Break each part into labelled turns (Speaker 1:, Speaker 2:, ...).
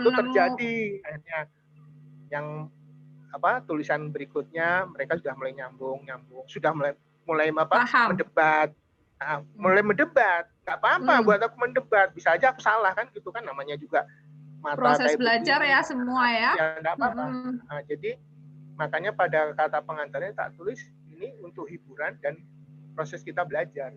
Speaker 1: itu terjadi. Akhirnya yang tulisan berikutnya mereka sudah mulai nyambung, sudah mulai mendebat. Nah, mulai mendebat, nggak apa-apa buat aku mendebat, bisa aja aku salah kan gitu kan, namanya juga mata
Speaker 2: proses
Speaker 1: kayak
Speaker 2: belajar
Speaker 1: begini.
Speaker 2: ya semua ya.
Speaker 1: Ya nggak apa-apa. Nah, jadi makanya pada kata pengantarnya tak tulis ini untuk hiburan dan proses kita belajar.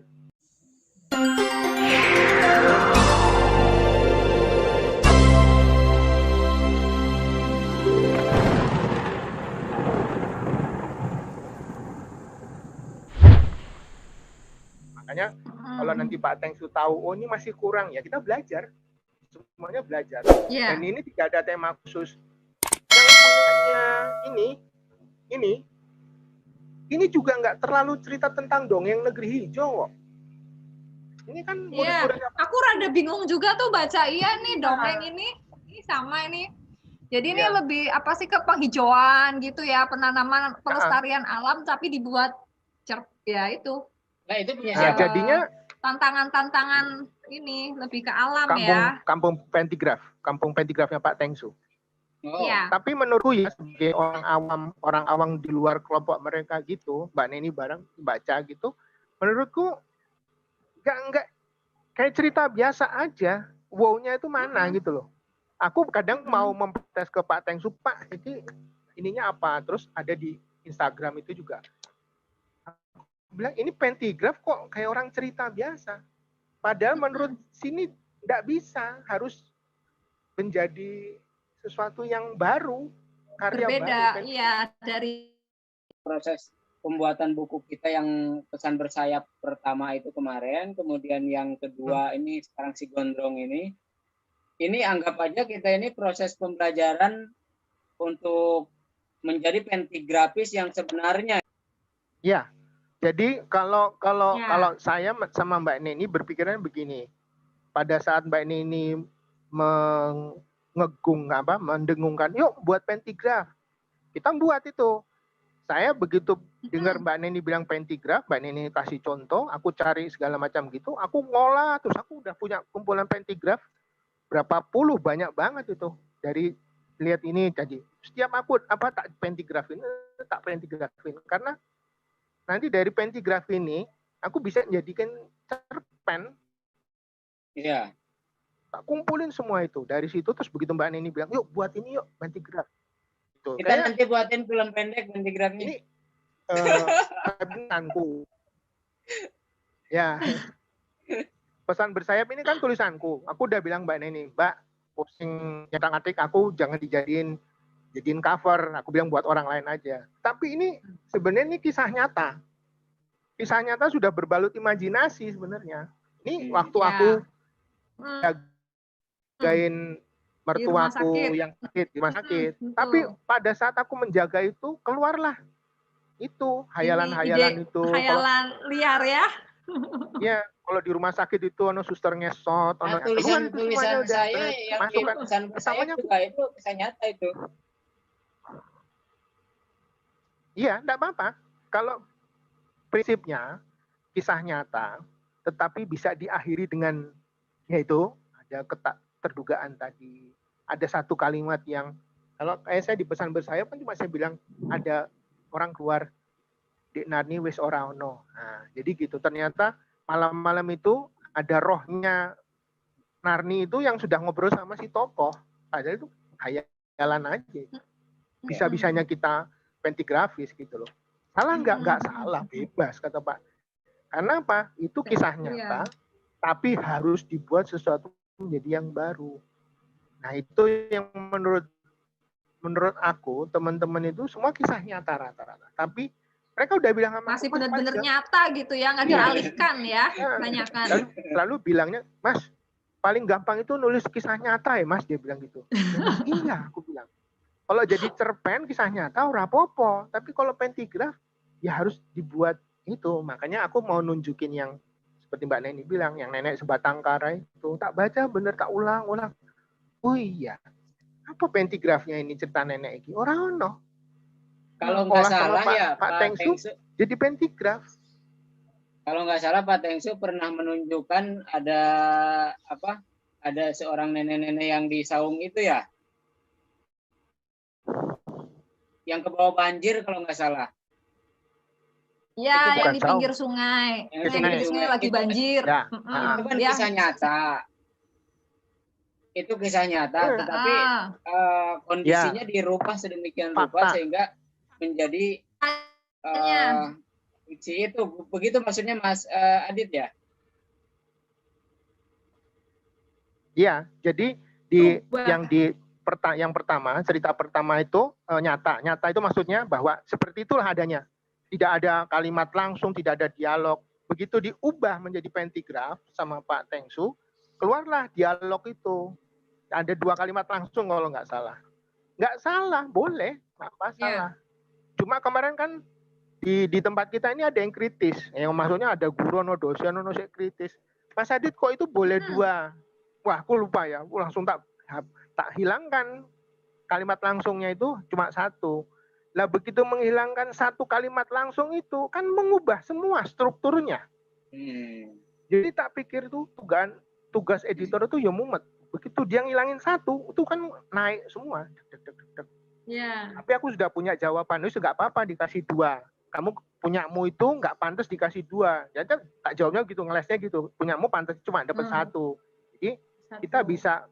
Speaker 1: Makanya kalau nanti Pak Tengsu tahu, oh ini masih kurang, ya kita belajar. Semuanya belajar. Dan ini tidak ada tema khusus. Yang punyanya ini juga nggak terlalu cerita tentang dongeng negeri hijau kok. Ini kan murid-murid.
Speaker 2: Aku rada bingung juga tuh baca nih dongeng ini sama ini. Jadi ini lebih apa sih, ke penghijauan gitu ya, penanaman, pelestarian alam, tapi dibuat ya itu.
Speaker 3: Nah itu punya
Speaker 1: siapa? Jadinya
Speaker 2: tantangan-tantangan ini lebih ke alam ya.
Speaker 1: Kampung Pentigrafnya Pak Tengsu.
Speaker 2: Iya.
Speaker 1: Tapi menurutku ya sebagai orang awam di luar kelompok mereka gitu, Mbak Neni bareng baca gitu, menurutku nggak kayak cerita biasa aja. Wow-nya itu mana gitu loh. Aku kadang mau memprotes ke Pak Tengsu, Pak, ininya apa? Terus ada di Instagram itu juga. Bilang ini pentigraf kok kayak orang cerita biasa. Padahal menurut sini nggak bisa, harus menjadi sesuatu yang baru, karya
Speaker 2: berbeda,
Speaker 1: baru.
Speaker 2: Iya, dari
Speaker 3: proses pembuatan buku kita yang pesan bersayap pertama itu kemarin, kemudian yang kedua ini sekarang si Gondrong ini anggap aja kita ini proses pembelajaran untuk menjadi pentigrafis yang sebenarnya.
Speaker 1: Ya. Jadi kalau saya sama Mbak Neni berpikiran begini, pada saat Mbak Neni mendengungkan, yuk buat pentigraf, kita buat itu. Saya begitu dengar Mbak Neni bilang pentigraf, Mbak Neni kasih contoh, aku cari segala macam gitu, aku ngolah, terus aku udah punya kumpulan pentigraf berapa puluh, banyak banget itu. Dari lihat ini tadi, setiap aku tak pentigrafin karena nanti dari pentigraf ini, aku bisa jadikan cerpen.
Speaker 3: Iya.
Speaker 1: Tak kumpulin semua itu. Dari situ, terus begitu Mbak Neni bilang, yuk buat ini yuk, pentigraf. Gitu.
Speaker 3: Kita nanti buatin film pendek pentigrafnya.
Speaker 1: Ini tulisanku. Ya. Pesan bersayap ini kan tulisanku. Aku udah bilang Mbak Neni, Mbak, posting nyetak-ngetik aku jangan jadiin cover, aku bilang buat orang lain aja. Tapi ini sebenarnya ini kisah nyata. Kisah nyata sudah berbalut imajinasi sebenarnya. Ini waktu aku jagain mertuaku yang sakit di rumah sakit. Tapi pada saat aku menjaga itu, keluarlah itu hayalan-hayalan itu.
Speaker 2: Hayalan liar ya.
Speaker 1: Ya, kalau di rumah sakit itu suster ngesot,
Speaker 3: tulisan saya yang pesan saya juga itu kisah nyata itu.
Speaker 1: Iya, enggak apa-apa. Kalau prinsipnya kisah nyata, tetapi bisa diakhiri dengan yaitu ada terdugaan tadi. Ada satu kalimat yang kalau saya di pesan bersayap kan cuma saya bilang ada orang keluar di Narni wis ora ono. Nah, jadi gitu. Ternyata malam-malam itu ada rohnya Narni itu yang sudah ngobrol sama si tokoh. Padahal itu hayalan aja. Bisa-bisanya kita pentigrafis gitu loh. Salah nggak salah, bebas kata Pak. Karena apa? Itu kisah nyata, tapi harus dibuat sesuatu menjadi yang baru. Nah itu yang menurut aku teman-teman itu semua kisah nyata rata-rata. Tapi mereka udah bilang sama
Speaker 2: masih benar-benar nyata gitu ya, nggak dialihkan ya, kebanyakan.
Speaker 1: Lalu bilangnya, Mas, paling gampang itu nulis kisah nyata ya Mas, dia bilang gitu. Iya, aku bilang. Kalau jadi cerpen kisah nyata ora apa-apa, tapi kalau pentigraf ya harus dibuat itu. Makanya aku mau nunjukin yang seperti Mbak Neni bilang, yang nenek sebatang kara itu tak baca bener, tak ulang. Oh iya, apa pentigrafnya ini cerita nenek ini? Orang ono.
Speaker 3: Kalau nggak salah ya
Speaker 1: Pak Tengsu jadi pentigraf.
Speaker 3: Kalau nggak salah Pak Tengsu pernah menunjukkan ada seorang nenek-nenek yang di saung itu ya. yang ke bawah banjir kalau nggak salah.
Speaker 2: Ya,
Speaker 1: Itu
Speaker 2: yang
Speaker 1: bukan
Speaker 2: di
Speaker 1: saung.
Speaker 2: pinggir sungai.
Speaker 3: Yang
Speaker 2: Yang di pinggir sungai lagi
Speaker 3: itu,
Speaker 2: banjir.
Speaker 1: Ya.
Speaker 3: itu kan
Speaker 2: Ya.
Speaker 3: kisah nyata. Itu kisah nyata, tetapi kondisinya dirubah sedemikian rupa
Speaker 1: Fakta.
Speaker 3: sehingga menjadi fiksi itu. Begitu maksudnya Mas Adit ya?
Speaker 1: Iya, jadi yang pertama, cerita pertama itu nyata. Nyata itu maksudnya bahwa seperti itulah adanya. Tidak ada kalimat langsung, tidak ada dialog. Begitu diubah menjadi pentigraf sama Pak Tengsu, keluarlah dialog itu. Ada 2 kalimat langsung kalau nggak salah. Nggak salah, boleh, nggak masalah. Cuma kemarin kan di tempat kita ini ada yang kritis. Yang maksudnya ada guru, dosen, kritis. Mas Adit kok itu boleh 2? Wah, aku lupa ya. Aku langsung tak hilangkan kalimat langsungnya itu cuma 1. Lah begitu menghilangkan 1 kalimat langsung itu kan mengubah semua strukturnya. Jadi tak pikir itu tugas editor itu ya mumet. Begitu dia ngilangin 1 itu kan naik semua. Tapi aku sudah punya jawaban. Itu nggak apa-apa dikasih 2. Kamu punyamu itu nggak pantas dikasih 2. Jadi tak jawabnya gitu, ngelesnya gitu. Punyamu pantas cuma dapat 1. Jadi kita bisa,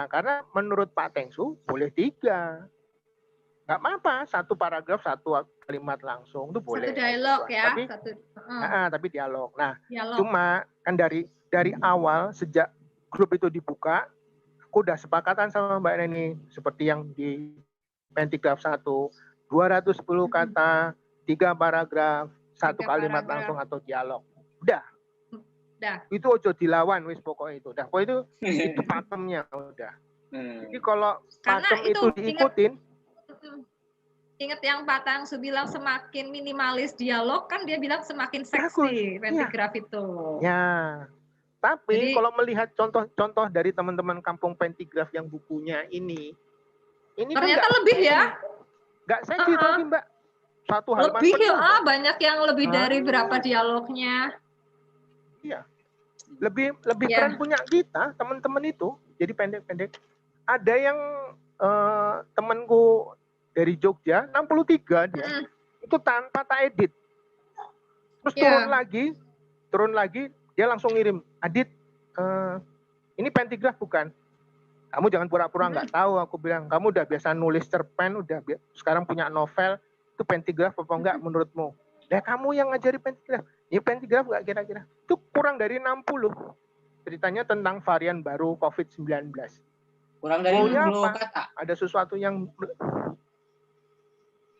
Speaker 1: karena menurut Pak Tengsu boleh 3. Nggak apa-apa, 1 paragraf 1 kalimat langsung itu boleh.
Speaker 2: 1 dialog ya.
Speaker 1: Tapi dialog. Nah, cuma kan dari awal sejak grup itu dibuka, aku udah sepakatan sama Mbak Neni seperti yang di pentigraf 1, 210 kata, 3 paragraf, 1 kalimat langsung atau dialog. Udah. Itu ojo dilawan wis pokoknya itu. Dah pokoknya itu pakemnya udah. Jadi kalau pakem itu diikutin,
Speaker 2: ingat yang Pak Tangsu bilang semakin minimalis dialog, kan dia bilang semakin seksi pentigraf itu. Ya.
Speaker 1: Tapi kalau melihat contoh-contoh dari teman-teman kampung pentigraf yang bukunya ini
Speaker 2: ternyata kan lebih ya.
Speaker 1: Nggak seksi tapi Mbak. 1 halaman
Speaker 2: lebih ya, banyak yang lebih dari berapa dialognya.
Speaker 1: Iya. Lebih keren punya kita, teman-teman itu. Jadi pendek-pendek. Ada yang temanku dari Jogja, 63 dia. Itu tanpa tak edit. Terus turun lagi, dia langsung ngirim, Adit, ini pentigraf bukan? Kamu jangan pura-pura nggak tahu. Aku bilang, kamu udah biasa nulis cerpen, sekarang punya novel, itu pentigraf apa enggak menurutmu? Ya kamu yang ngajari pentigraf. Ini pentigraf nggak kira-kira? Itu kurang dari 60. Ceritanya tentang varian baru COVID-19.
Speaker 3: Kurang dari 60 kata?
Speaker 1: Ada sesuatu yang...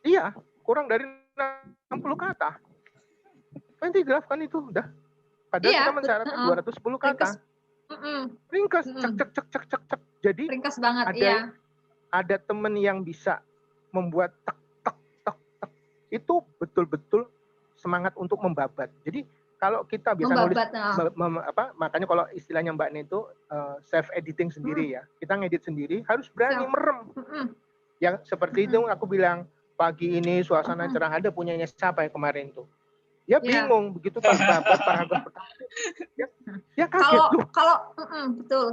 Speaker 1: Iya, kurang dari 60 kata. Pentigraf kan itu udah. Padahal kita mensyaratkan 210 kata. Ringkas, cek. Jadi
Speaker 2: ringkas banget,
Speaker 1: ada teman yang bisa membuat tek. Itu betul-betul semangat untuk membabat. Jadi kalau kita bisa nulis, makanya kalau istilahnya Mbak Ne itu self editing sendiri ya. Kita ngedit sendiri, harus berani merem. Yang seperti itu aku bilang, pagi ini suasana cerah, ada punyanya siapa ya kemarin tuh. Ya bingung begitu pas babat paragraf pertama. Ya kaget tuh.
Speaker 2: Betul.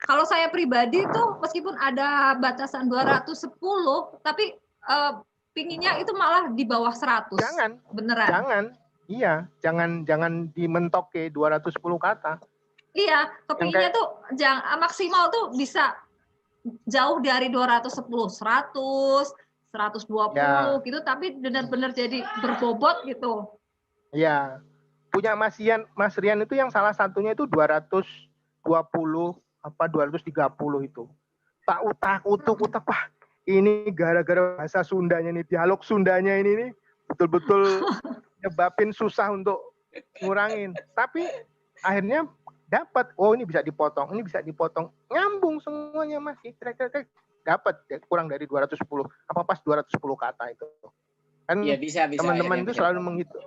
Speaker 2: Kalau saya pribadi tuh meskipun ada batasan 210 tapi pinginnya itu malah di bawah 100.
Speaker 1: Jangan.
Speaker 2: Beneran.
Speaker 1: Jangan. Iya, jangan dimentok ke 210 kata.
Speaker 2: Iya, kepinginnya tuh maksimal tuh bisa jauh dari 210, 100, 120 gitu, tapi benar-benar jadi berbobot gitu.
Speaker 1: Iya. Punya Mas Rian itu yang salah satunya itu 220 apa 230 itu. Tak utak, wah ini gara-gara bahasa Sundanya nih, dialog Sundanya ini nih betul-betul nyebabin susah untuk ngurangin. Tapi akhirnya dapat, ini bisa dipotong, nyambung semuanya masih kira-kira dapat kurang dari 210, apa pas 210 kata itu. Kan ya, bisa, teman-teman itu selalu menghitung.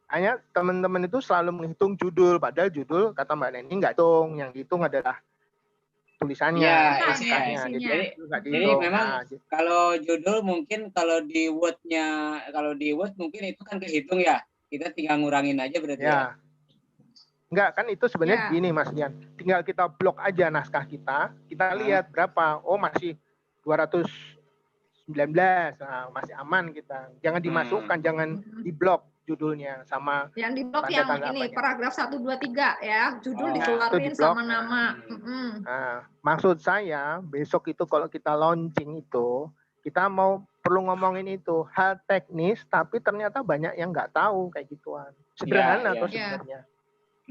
Speaker 1: Hanya teman-teman itu selalu menghitung judul, padahal judul kata Mbak Neni nggak hitung, yang dihitung adalah tulisannya,
Speaker 3: isinya. Jadi memang kalau judul mungkin kalau di Word mungkin itu kan kehitung ya. Kita tinggal ngurangin aja berarti ya.
Speaker 1: Enggak, kan itu sebenarnya gini Mas Dian. Tinggal kita blok aja naskah kita lihat berapa. Oh, masih 219 19. Nah, masih aman kita. Jangan dimasukkan, jangan diblok judulnya sama
Speaker 2: yang di blok yang
Speaker 1: tanda-tanda
Speaker 2: ini
Speaker 1: apanya.
Speaker 2: paragraf 1, 2, 3 ya, judul
Speaker 1: itu
Speaker 2: dikeluarin
Speaker 1: diblok.
Speaker 2: sama nama.
Speaker 1: Nah, maksud saya besok itu kalau kita launching itu kita perlu ngomongin itu hal teknis, tapi ternyata banyak yang nggak tahu kayak gituan. Sederhana
Speaker 3: Ya,
Speaker 1: tuh sebenarnya.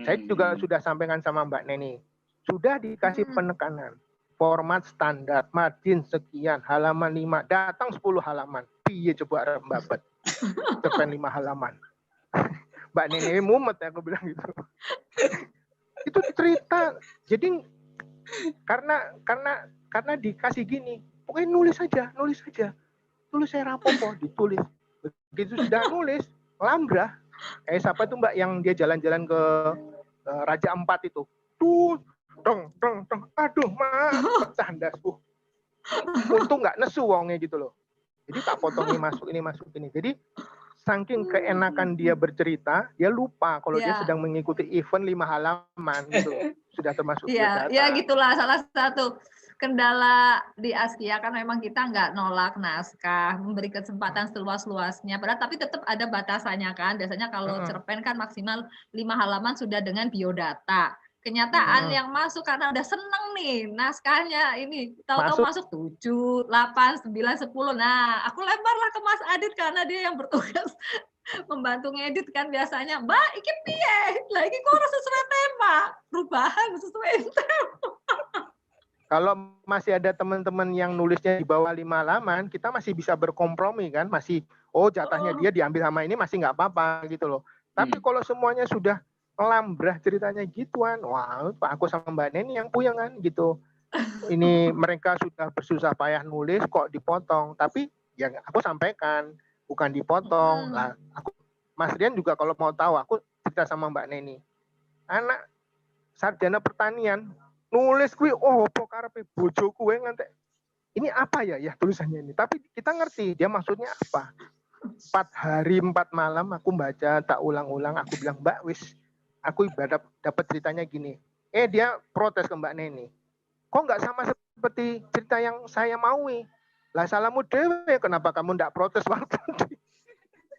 Speaker 1: Saya juga sudah sampaikan sama Mbak Neni, sudah dikasih penekanan. Format standar, margin sekian, halaman 5, datang 10 halaman. Piye coba Mbak cerpen 5 halaman. Mbak Neni mumet ya, aku bilang gitu. Itu cerita. Jadi karena dikasih gini, pokoknya nulis aja. Tulis saya rapopo, ditulis. Begitu sudah nulis, lambrah. Kayak siapa itu Mbak yang dia jalan-jalan ke Raja Ampat itu. Tuh, dong. Aduh, pecah dasku. Untung nggak nesu wongnya gitu loh. Jadi tak potong ini masuk ini. Jadi saking keenakan dia bercerita, dia lupa kalau dia sedang mengikuti event 5 halaman gitu loh. Sudah termasuk biodata.
Speaker 2: Ya gitulah salah satu kendala di Askia kan memang kita nggak nolak naskah, memberi kesempatan seluas-luasnya. Padahal tapi tetap ada batasannya kan. Biasanya kalau cerpen kan maksimal 5 halaman sudah dengan biodata. Kenyataan yang masuk karena udah seneng nih naskahnya ini tahu-tahu masuk 7, 8, 9, 10. Nah, aku lemparlah ke Mas Adit karena dia yang bertugas membantu ngedit kan biasanya. Mbak, iki piye? Lah iki kok harus sesuai tema, perubahan sesuai tema.
Speaker 1: Kalau masih ada teman-teman yang nulisnya di bawah 5 halaman, kita masih bisa berkompromi kan, masih jatahnya dia diambil sama ini masih nggak apa-apa gitu loh. Tapi kalau semuanya sudah lambrah ceritanya gituan, wah aku sama Mbak Neni yang puyeng kan gitu. Ini mereka sudah bersusah payah nulis kok dipotong, tapi yang aku sampaikan bukan dipotong. Lah Mas Rian juga kalau mau tahu, aku cerita sama Mbak Neni, anak sarjana pertanian nulis kuwi opo karepe bojo kuwe ngantek ini apa ya tulisannya ini, tapi kita ngerti dia maksudnya apa. 4 hari 4 malam aku baca, tak ulang-ulang, aku bilang Mbak wis aku dapat ceritanya gini. Dia protes ke Mbak Neni. Kok nggak sama seperti cerita yang saya maui? Lah salahmu dewe, kenapa kamu nggak protes waktu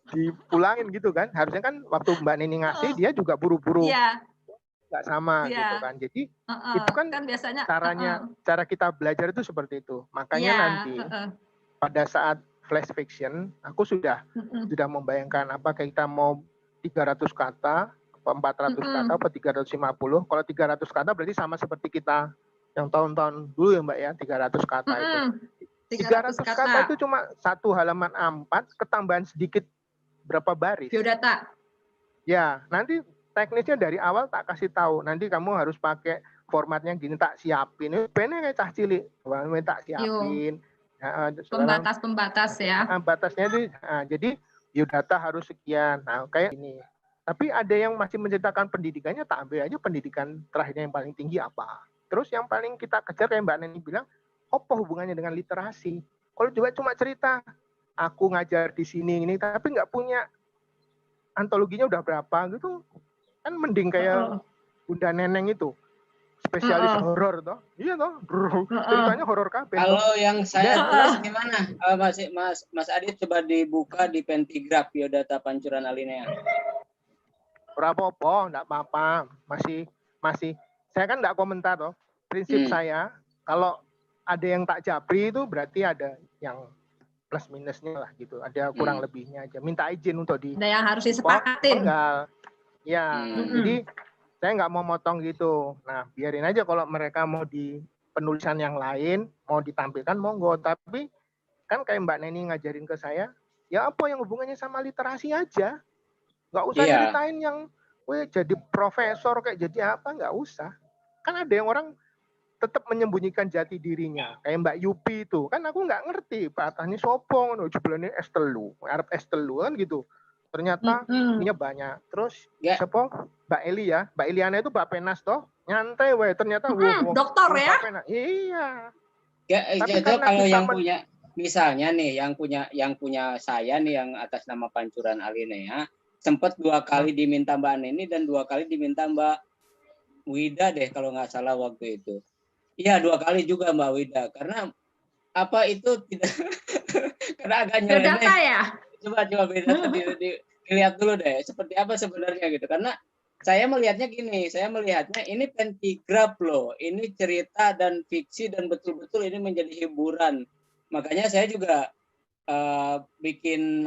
Speaker 1: dipulangin gitu kan? Harusnya kan waktu Mbak Neni ngasih dia juga buru-buru. Nggak sama gitu kan. Jadi itu kan
Speaker 2: biasanya
Speaker 1: cara kita belajar itu seperti itu. Makanya nanti pada saat flash fiction, aku sudah membayangkan apa kita mau 300 kata, 400 kata, apa 350. Kalau 300 kata berarti sama seperti kita yang tahun-tahun dulu ya Mbak ya, 300 kata itu. 300 kata itu cuma 1 halaman A4, ketambahan sedikit berapa baris.
Speaker 2: Biodata.
Speaker 1: Ya, nanti teknisnya dari awal tak kasih tahu. Nanti kamu harus pakai formatnya gini, tak siapin. Bener kayak cah cilik, tak siapin.
Speaker 2: Pembatas-pembatas ya.
Speaker 1: Batasnya itu, jadi biodata harus sekian. Nah, kayak ini. Tapi ada yang masih menceritakan pendidikannya, tak ambil aja pendidikan terakhirnya yang paling tinggi apa. Terus yang paling kita kejar kayak Mbak Neni bilang, apa hubungannya dengan literasi? Kalau coba cuma cerita, aku ngajar di sini ini, tapi nggak punya antologinya udah berapa gitu, kan mending kayak Bunda Neneng itu, spesialis horor toh. Iya toh, ceritanya horor kabeh.
Speaker 3: Kalau yang saya tulis gimana? Mas Adit coba dibuka di Pentigraph biodata Pancuran Alinea.
Speaker 1: Rapopo, enggak apa-apa. Masih saya kan enggak komentar toh. Prinsip saya kalau ada yang tak japri itu berarti ada yang plus minusnya lah gitu. Ada kurang lebihnya aja. Minta izin untuk
Speaker 2: ada yang harus disepakatin.
Speaker 1: Ya, jadi saya nggak mau motong gitu. Nah, biarin aja kalau mereka mau di penulisan yang lain, mau ditampilkan monggo. Tapi kan kayak Mbak Neni ngajarin ke saya, ya apa yang hubungannya sama literasi aja. Nggak usah ceritain yang jadi profesor kayak jadi apa, nggak usah. Kan ada yang orang tetap menyembunyikan jati dirinya. Kayak Mbak Yupi itu, kan aku nggak ngerti. Patahnya sopong, jebulane estelu, Arab estelu kan gitu. Ternyata ininya banyak. Terus siapa? Mbak Eli ya. Mbak Eliana itu Mbak Penas toh. Nyantai weh. Ternyata
Speaker 2: dokter ya.
Speaker 1: Iya.
Speaker 3: Ya, itu kalau yang punya misalnya nih yang punya saya nih yang atas nama Pancuran Alinea sempat 2 kali diminta Mbak Neni dan 2 kali diminta Mbak Wida deh kalau nggak salah waktu itu. Iya 2 kali juga Mbak Wida karena apa itu tidak Karena agak
Speaker 2: Biodata
Speaker 3: nyeleneh.
Speaker 2: ya?
Speaker 3: Coba biodata dilihat dulu deh, seperti apa sebenarnya gitu. Karena saya melihatnya gini, ini pentigraf loh, ini cerita dan fiksi dan betul-betul ini menjadi hiburan. Makanya saya juga bikin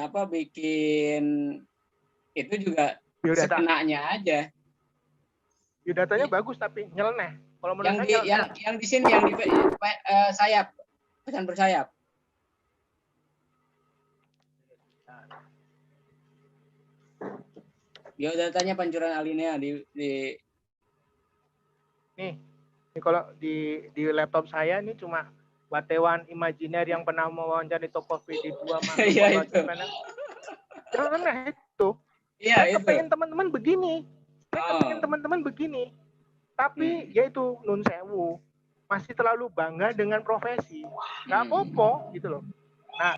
Speaker 3: itu juga
Speaker 1: Biodata.
Speaker 3: sekenanya aja.
Speaker 1: Biodatanya bagus tapi nyeleneh. Kalau menurut saya nyeleneh.
Speaker 3: yang di sini yang di sayap, pesan bersayap. Biodatanya pancuran alinea di
Speaker 1: Nih kalau di laptop saya ini cuma wartawan imajiner yang pernah mewawancari Tokopedia 2
Speaker 3: Iya itu.
Speaker 1: Nyeleneh itu.
Speaker 3: Iya
Speaker 1: Saya
Speaker 3: itu.
Speaker 1: kepengen teman-teman begini. Tapi yaitu nun sewu masih terlalu bangga dengan profesi. Nggak apa-apa gitu loh. Nah,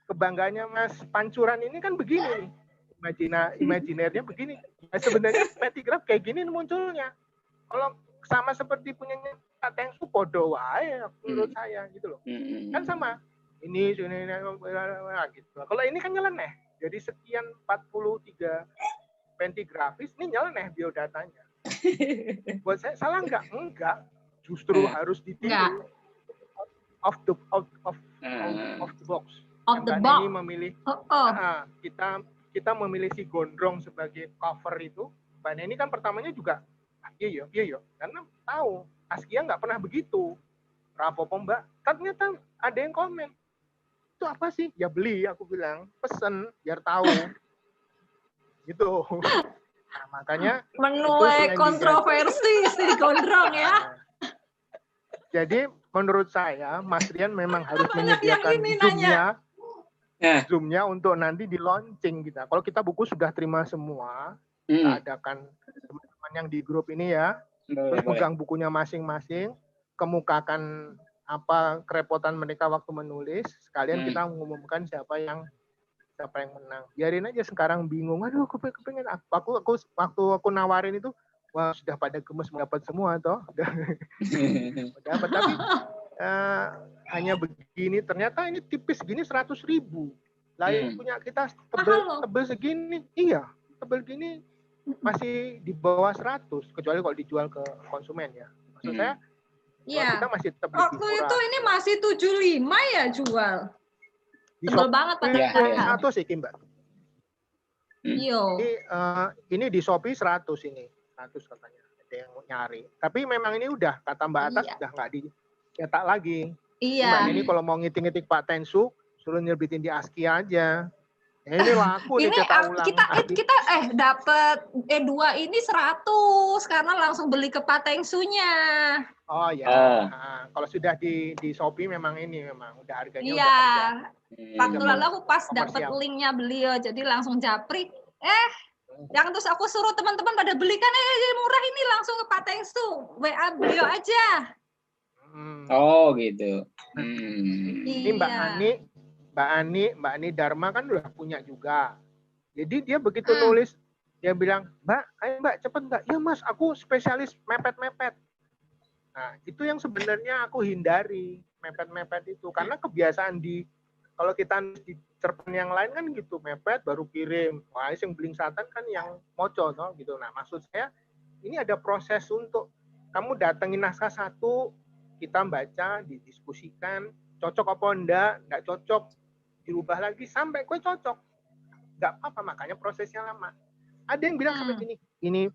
Speaker 1: kebanggaannya Mas Pancuran ini kan begini nih. Imajinernya begini. Nah, sebenarnya pentigraf kayak gini munculnya. Kalau sama seperti punyanya Pak Tengsu podo wae menurut saya gitu loh. Kan sama. Ini gitu. Kalau ini kan nyeleneh. Jadi sekian 43 pentigrafis ini nyeleneh biodatanya. Buat saya salah nggak? Enggak. Justru harus ditiru. Of the box.
Speaker 2: Of the
Speaker 1: box.
Speaker 2: box.
Speaker 1: Ini memilih kita memilih si Gondrong sebagai cover itu. Mbak Neni kan pertamanya juga iya karena tahu Askia nggak pernah begitu. Rapopo Mbak. Ternyata ada yang komen. Itu apa sih? Ya beli, aku bilang. Pesen biar tahu. Gitu. Nah, makanya
Speaker 2: menuai kontroversi si Gondrong ya.
Speaker 1: Jadi menurut saya Mas Rian memang harus menyediakan Zoom-nya untuk nanti di launching kita. Kalau kita buku sudah terima semua, kita adakan teman-teman yang di grup ini ya, terus pegang bukunya masing-masing, kemukakan apa kerepotan mereka waktu menulis, sekalian kita mengumumkan siapa yang menang. Biarin aja sekarang bingung, aduh aku pengen waktu aku nawarin itu, wah sudah pada gemes mendapat semua toh. Dapat tapi hanya begini, ternyata ini tipis gini 100.000. Lain punya kita tebel segini, tebel gini masih di bawah 100, kecuali kalau dijual ke konsumen ya. Maksud saya, kita masih tetap lebih murah.
Speaker 2: Waktu itu ini masih 75 ya jual. Tebel banget
Speaker 1: padahal. 100 sih Mbak.
Speaker 2: Iya.
Speaker 1: Ini di Shopee 100 ini. 100 katanya. Ada yang nyari. Tapi memang ini udah, kata Mbak Atas, udah nggak dicetak lagi.
Speaker 2: Iya.
Speaker 1: Mbak ini kalau mau ngiting-ngiting Pak Tensu, suruh nyerbitin di ASCII aja. Ini laku
Speaker 2: ini
Speaker 1: dicetak ulang.
Speaker 2: Kita dapat E2 ini 100 karena langsung beli ke Pak Tengsunya.
Speaker 1: Oh ya. Kalau sudah di Shopee memang udah harganya udah harga.
Speaker 2: Waktu lalu aku pas dapat linknya beliau, jadi langsung japri. Yang terus aku suruh teman-teman pada beli kan, murah ini langsung ke Pak Tengsu, WA beliau aja.
Speaker 3: Oh gitu.
Speaker 1: Ini Mbak Ani Dharma kan udah punya juga. Jadi dia begitu nulis, dia bilang, Mbak, ayo Mbak cepet Mbak. Ya Mas, aku spesialis mepet-mepet. Nah itu yang sebenarnya aku hindari, mepet-mepet itu, karena kebiasaan kalau kita di cerpen yang lain kan gitu, mepet baru kirim. Wah, yang beling satan kan yang moco toh gitu. Nah, maksud saya ini ada proses untuk kamu datengin naskah satu, kita baca, didiskusikan, cocok apa enggak cocok, dirubah lagi sampai kue cocok. Enggak apa-apa, makanya prosesnya lama. Ada yang bilang seperti ini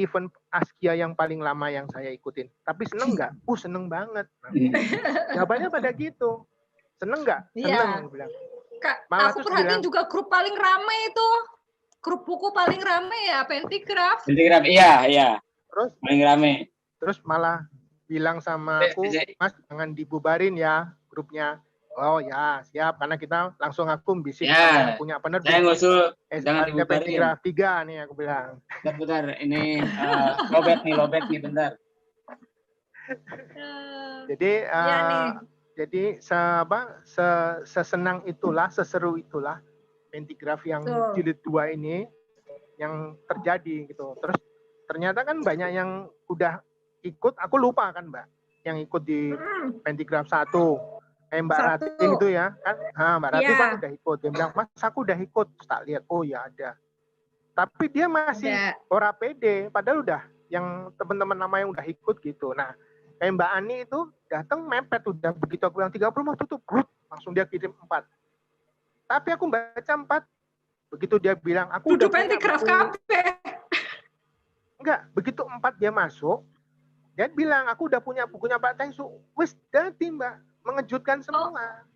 Speaker 1: event Askia yang paling lama yang saya ikutin. Tapi seneng nggak? Seneng banget. Nah, jawabannya pada gitu. Seneng nggak? Seneng, bilang.
Speaker 2: Malah aku perhatiin juga grup paling rame itu. Grup buku paling rame ya, Pentigraf.
Speaker 3: Pentigraf, iya.
Speaker 1: Terus
Speaker 3: paling rame.
Speaker 1: Terus malah bilang sama aku, Mas jangan dibubarin ya grupnya. Oh ya, siap. Karena kita langsung aku bisik sama punya penerbit.
Speaker 3: Saya ngusul, jangan dibubarin.
Speaker 1: Pentigraf 3 nih aku bilang.
Speaker 3: Bentar. Ini lobet nih, bentar.
Speaker 1: Jadi sesenang itulah, seseru itulah Pentigraf yang jilid 2 ini yang terjadi gitu. Terus ternyata kan banyak yang udah ikut, aku lupa kan Mbak, yang ikut di Pentigraf 1. kayak Mbak
Speaker 2: Satu.
Speaker 1: Rati itu ya kan, Mbak Rati
Speaker 2: Iya.
Speaker 1: kan udah ikut, dia bilang Mas aku udah ikut. Terus tak lihat, oh ya ada, tapi dia masih
Speaker 2: Ada.
Speaker 1: ora pede, padahal udah yang teman-teman nama yang udah ikut gitu. Nah kayak Mbak Ani itu datang mepet, udah begitu aku bilang 30 mau tutup, langsung dia kirim 4. Tapi aku baca 4, begitu dia bilang aku
Speaker 2: Duduk
Speaker 1: udah punya
Speaker 2: Pentigraf
Speaker 1: buku.
Speaker 2: kabeh.
Speaker 1: Enggak, begitu 4 dia masuk, dia bilang aku udah punya bukunya Pak Tengsu. Wis dadi Mbak, mengejutkan semua.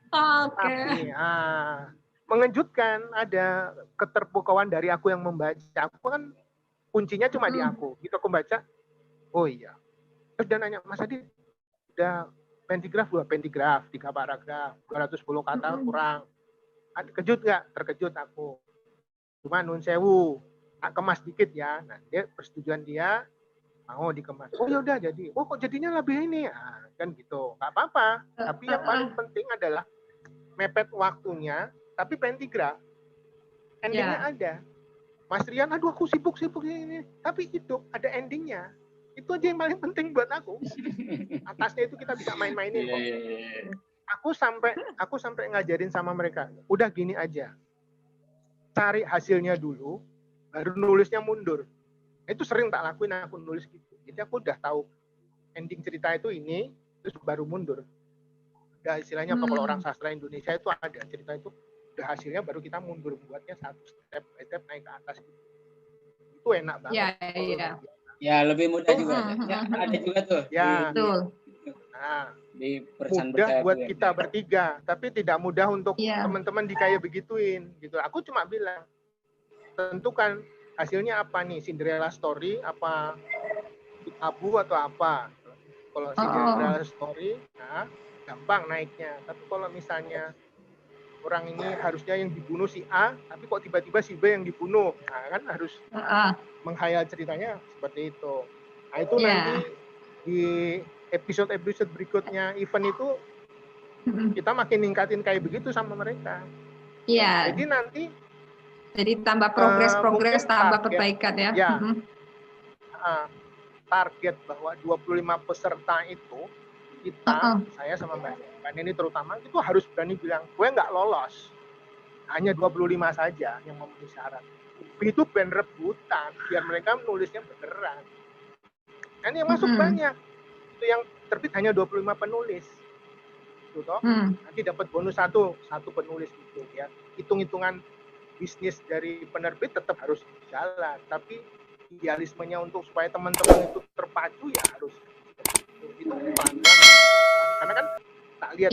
Speaker 2: Oke.
Speaker 1: Tapi mengejutkan, ada keterpukauan dari aku yang membaca. Aku kan kuncinya cuma di aku. Gitu aku baca, oh iya. Terus dia nanya, Mas Adi, udah pentigraf 2 pentigraf, 3 paragraf, 210 kata kurang. Kejut nggak? Terkejut aku. Cuma nun sewu, kemas dikit ya. Nah, dia persetujuan dia mau dikemas. Oh ya udah jadi. Oh kok jadinya lebih ini? Kan gitu. Nggak apa-apa. Tapi yang paling penting adalah mepet waktunya, tapi pentigraf. Endingnya ada. Mas Rian, aduh aku sibuk ini. Tapi hidup ada endingnya. Itu aja yang paling penting buat aku. Atasnya itu kita bisa main-mainin kok. Aku sampai ngajarin sama mereka. Udah gini aja. Cari hasilnya dulu, baru nulisnya mundur. Itu sering tak lakuin, aku nulis gitu. Jadi aku udah tahu ending cerita itu ini, terus baru mundur. Udah istilahnya apa, kalau orang sastra Indonesia itu ada cerita itu, udah hasilnya baru kita mundur, buatnya satu step by step naik ke atas. Itu enak banget.
Speaker 2: Iya.
Speaker 3: Ya lebih mudah juga. Ya, ada juga tuh.
Speaker 1: Ya.
Speaker 2: Betul.
Speaker 1: Nah,
Speaker 3: di pesan
Speaker 1: mudah buat
Speaker 3: ya.
Speaker 1: kita bertiga, tapi tidak mudah untuk teman-teman dikayak begituin gitu. Aku cuma bilang, tentukan hasilnya apa nih, Cinderella story apa abu atau apa. Kalau Cinderella story, nah gampang naiknya. Tapi kalau misalnya orang ini harusnya yang dibunuh si A, tapi kok tiba-tiba si B yang dibunuh, nah kan harus menghayal ceritanya seperti itu. Nah itu nanti di episode-episode berikutnya event itu kita makin ningkatin kayak begitu sama mereka.
Speaker 2: Iya.
Speaker 1: Jadi nanti
Speaker 2: tambah progres tambah perbaikan ya.
Speaker 1: Ya. Target bahwa 25 peserta itu kita, saya sama Mbak Neni terutama, itu harus berani bilang, gue nggak lolos. Hanya 25 saja yang memenuhi syarat. Itu ben rebutan, biar mereka menulisnya beneran. Kan yang masuk banyak. Itu yang terbit hanya 25 penulis. Gitu toh. Nanti dapat bonus satu penulis gitu ya. Hitung-hitungan bisnis dari penerbit tetap harus jalan, tapi idealismenya untuk supaya teman-teman itu terpacu ya harus itu pelan-pelan. Karena kan tak lihat